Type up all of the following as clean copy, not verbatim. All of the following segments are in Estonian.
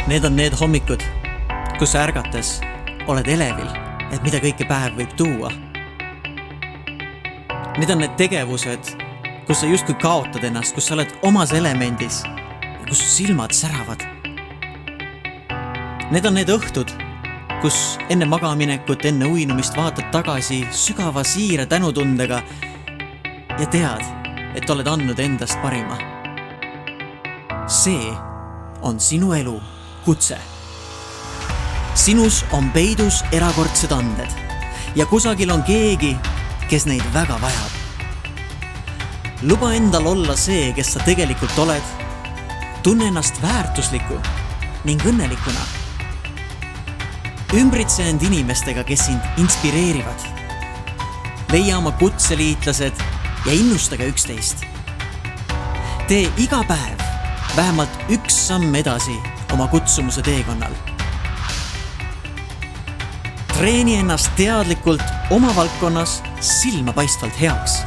Need on need hommikud, kus sa ärgates oled elevil, et mida kõike päev võib tuua. Need on need tegevused, kus sa justkui kaotad ennast, kus sa oled omas elemendis ja kus silmad säravad. Need on need õhtud, kus enne magaminekut, enne uinumist vaatad tagasi sügava siire tänutundega ja tead, et oled andnud endast parima. See on sinu elu kutse. Sinus on peidus erakordsed anded ja kusagil on keegi, kes neid väga vajab. Luba endal olla see, kes sa tegelikult oled. Tunne ennast väärtusliku ning õnnelikuna. Ümbritse end inimestega, kes sind inspireerivad. Leia oma kutseliitlased ja innustage üksteist. Tee iga päev vähemalt üks samm edasi oma kutsumuse teekonnal. Treeni ennast teadlikult oma valdkonnas silmapaistvalt heaks,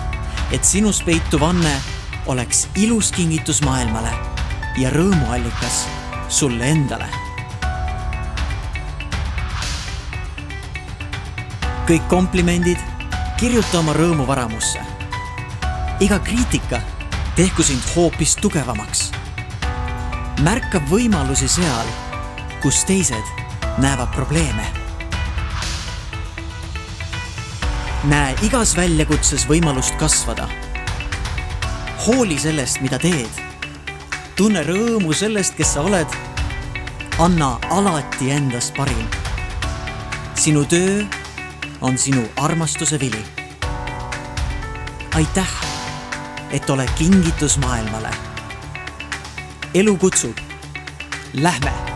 et sinus peitu vanne oleks ilus kingitus maailmale ja rõõmuallikas sulle endale. Kõik komplimendid kirjuta oma rõõmu varamusse. Iga kriitika tehku sind hoopis tugevamaks. Märkab võimalusi seal, kus teised näevad probleeme. Näe igas väljakutses võimalust kasvada. Hooli sellest, mida teed. Tunne rõõmu sellest, kes sa oled. Anna alati endast parim. Sinu töö on sinu armastuse vili. Aitäh, et ole kingitus maailmale. Elu kutsub. Lähme!